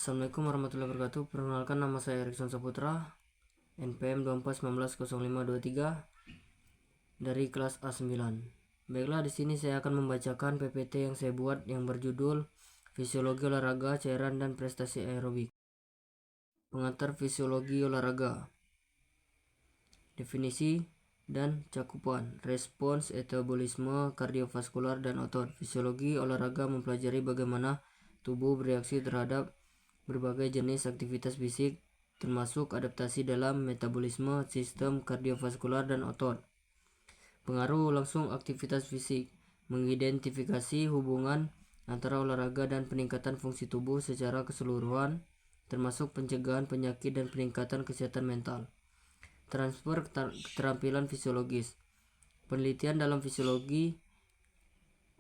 Assalamualaikum warahmatullahi wabarakatuh. Perkenalkan, nama saya Erikson Saputra, NPM 24190523 dari kelas A9. Baiklah, di sini saya akan membacakan PPT yang saya buat yang berjudul Fisiologi Olahraga, Cairan dan Prestasi Aerobik. Pengantar fisiologi olahraga. Definisi dan cakupan, respons, metabolisme, kardiovaskular, dan otot. Fisiologi olahraga mempelajari bagaimana tubuh bereaksi terhadap berbagai jenis aktivitas fisik, termasuk adaptasi dalam metabolisme, sistem kardiovaskular, dan otot. Pengaruh langsung aktivitas fisik, mengidentifikasi hubungan antara olahraga dan peningkatan fungsi tubuh secara keseluruhan, termasuk pencegahan penyakit dan peningkatan kesehatan mental. Transfer keterampilan fisiologis. Penelitian dalam fisiologi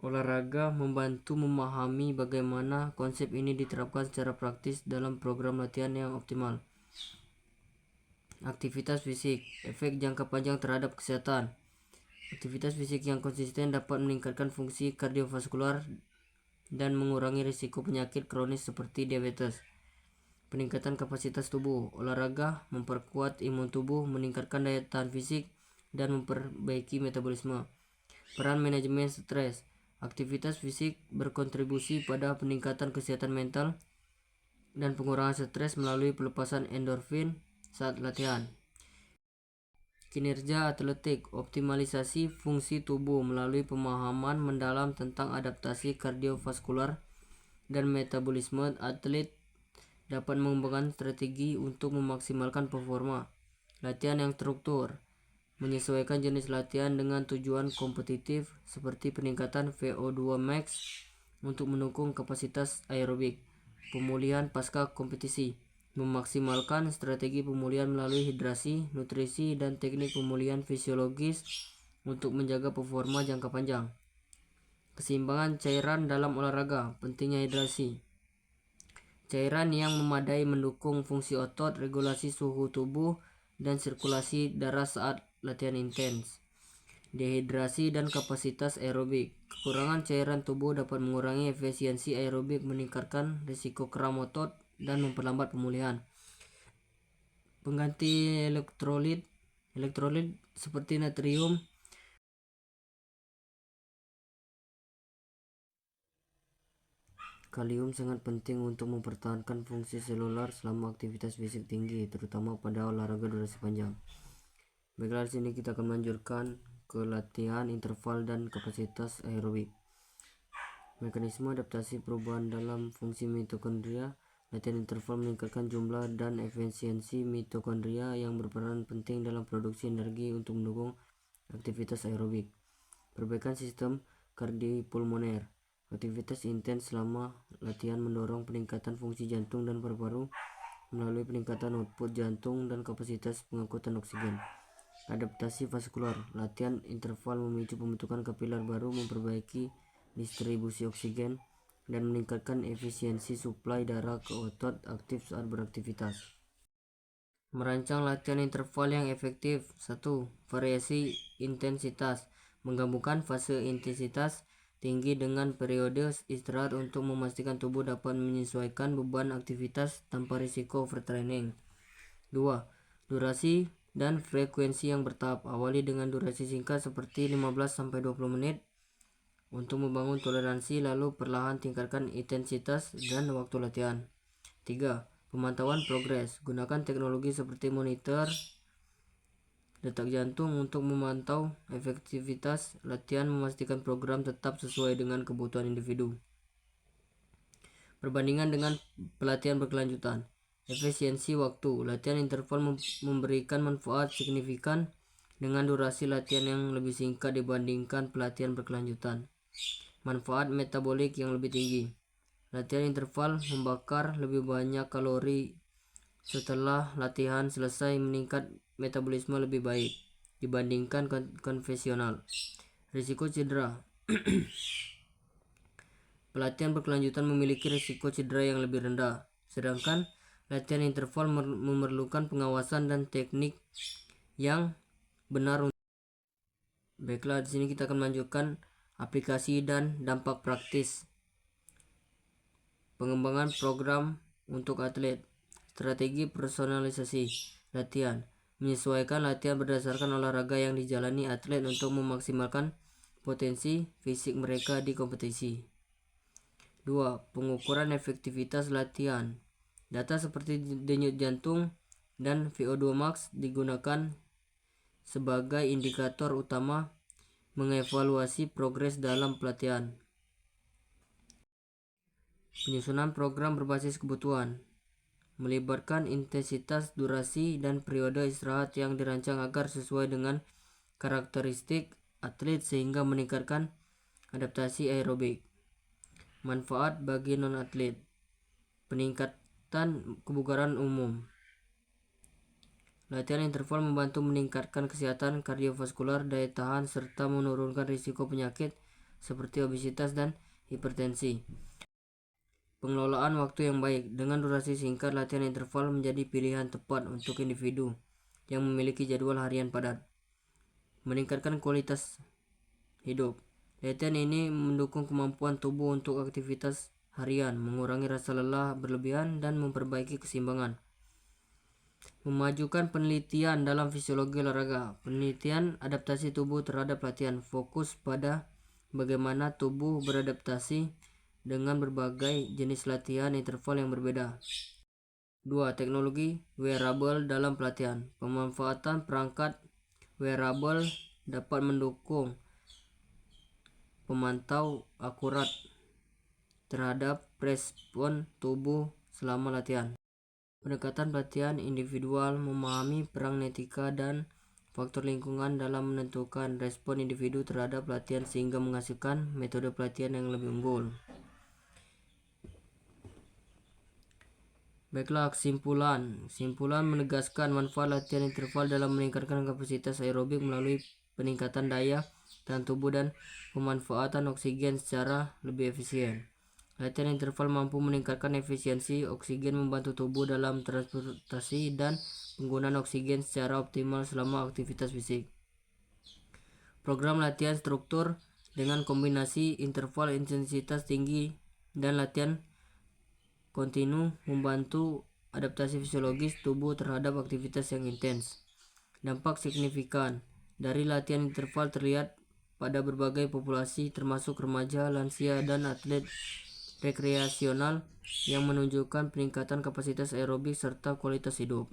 olahraga membantu memahami bagaimana konsep ini diterapkan secara praktis dalam program latihan yang optimal. Aktivitas fisik, efek jangka panjang terhadap kesehatan. Aktivitas fisik yang konsisten dapat meningkatkan fungsi kardiovaskular dan mengurangi risiko penyakit kronis seperti diabetes. Peningkatan kapasitas tubuh. Olahraga memperkuat imun tubuh, meningkatkan daya tahan fisik, dan memperbaiki metabolisme. Peran manajemen stres. Aktivitas fisik berkontribusi pada peningkatan kesehatan mental dan pengurangan stres melalui pelepasan endorfin saat latihan. Kinerja atletik, optimalisasi fungsi tubuh melalui pemahaman mendalam tentang adaptasi kardiovaskular dan metabolisme. Atlet dapat mengembangkan strategi untuk memaksimalkan performa. Latihan yang terstruktur, menyesuaikan jenis latihan dengan tujuan kompetitif seperti peningkatan VO2 max untuk mendukung kapasitas aerobik. Pemulihan pasca kompetisi, memaksimalkan strategi pemulihan melalui hidrasi, nutrisi, dan teknik pemulihan fisiologis untuk menjaga performa jangka panjang. Keseimbangan cairan dalam olahraga, pentingnya hidrasi. Cairan yang memadai mendukung fungsi otot, regulasi suhu tubuh, dan sirkulasi darah saat latihan intens. Dehidrasi dan kapasitas aerobik. Kekurangan cairan tubuh dapat mengurangi efisiensi aerobik, meningkatkan risiko kram otot, dan memperlambat pemulihan. Pengganti elektrolit seperti natrium kalium sangat penting untuk mempertahankan fungsi seluler selama aktivitas fisik tinggi, terutama pada olahraga durasi panjang. Baiklah, di sini kita akan melanjutkan ke latihan interval dan kapasitas aerobik. Mekanisme adaptasi perubahan dalam fungsi mitokondria. Latihan interval meningkatkan jumlah dan efisiensi mitokondria yang berperan penting dalam produksi energi untuk mendukung aktivitas aerobik. Perbaikan sistem kardiopulmoner. Aktivitas intens selama latihan mendorong peningkatan fungsi jantung dan paru-paru melalui peningkatan output jantung dan kapasitas pengangkutan oksigen. Adaptasi vaskular. Latihan interval memicu pembentukan kapiler baru, memperbaiki distribusi oksigen, dan meningkatkan efisiensi suplai darah ke otot aktif saat beraktivitas. Merancang latihan interval yang efektif. 1. Variasi intensitas. Menggabungkan fase intensitas tinggi dengan periode istirahat untuk memastikan tubuh dapat menyesuaikan beban aktivitas tanpa risiko overtraining. 2. Durasi dan frekuensi yang bertahap. Awali dengan durasi singkat seperti 15-20 menit untuk membangun toleransi, lalu perlahan tingkatkan intensitas dan waktu latihan. 3. Pemantauan progres. Gunakan teknologi seperti monitor detak jantung untuk memantau efektivitas latihan, memastikan program tetap sesuai dengan kebutuhan individu. Perbandingan dengan pelatihan berkelanjutan. Efisiensi waktu. Latihan interval memberikan manfaat signifikan dengan durasi latihan yang lebih singkat dibandingkan pelatihan berkelanjutan. Manfaat metabolik yang lebih tinggi. Latihan interval membakar lebih banyak kalori setelah latihan selesai, meningkat metabolisme lebih baik dibandingkan konvensional. Risiko cedera. Pelatihan berkelanjutan memiliki risiko cedera yang lebih rendah, sedangkan latihan interval memerlukan pengawasan dan teknik yang benar. Baiklah, di sini kita akan melanjutkan aplikasi dan dampak praktis. Pengembangan program untuk atlet. Strategi personalisasi latihan. Menyesuaikan latihan berdasarkan olahraga yang dijalani atlet untuk memaksimalkan potensi fisik mereka di kompetisi. 2. Pengukuran efektivitas latihan. Data seperti denyut jantung dan VO2 max digunakan sebagai indikator utama mengevaluasi progres dalam pelatihan. Penyusunan program berbasis kebutuhan. Melibatkan intensitas, durasi, dan periode istirahat yang dirancang agar sesuai dengan karakteristik atlet sehingga meningkatkan adaptasi aerobik. Manfaat bagi non-atlet. Peningkatan kebugaran umum. Latihan interval membantu meningkatkan kesehatan kardiovaskular, daya tahan, serta menurunkan risiko penyakit seperti obesitas dan hipertensi. Pengelolaan waktu yang baik. Dengan durasi singkat, latihan interval menjadi pilihan tepat untuk individu yang memiliki jadwal harian padat. Meningkatkan kualitas hidup. Latihan ini mendukung kemampuan tubuh untuk aktivitas harian, mengurangi rasa lelah berlebihan, dan memperbaiki keseimbangan. Memajukan penelitian dalam fisiologi olahraga. Penelitian adaptasi tubuh terhadap latihan fokus pada bagaimana tubuh beradaptasi dengan berbagai jenis latihan interval yang berbeda. 2. Teknologi wearable dalam pelatihan. Pemanfaatan perangkat wearable dapat mendukung pemantau akurat terhadap respon tubuh selama latihan. Pendekatan pelatihan individual memahami peran etika dan faktor lingkungan dalam menentukan respon individu terhadap latihan sehingga menghasilkan metode pelatihan yang lebih unggul. Baiklah, kesimpulan. Kesimpulan menegaskan manfaat latihan interval dalam meningkatkan kapasitas aerobik melalui peningkatan daya tahan tubuh dan pemanfaatan oksigen secara lebih efisien. Latihan interval mampu meningkatkan efisiensi oksigen, membantu tubuh dalam transportasi dan penggunaan oksigen secara optimal selama aktivitas fisik. Program latihan struktur dengan kombinasi interval intensitas tinggi dan latihan kontinu membantu adaptasi fisiologis tubuh terhadap aktivitas yang intens. Dampak signifikan dari latihan interval terlihat pada berbagai populasi termasuk remaja, lansia, dan atlet rekreasional yang menunjukkan peningkatan kapasitas aerobik serta kualitas hidup.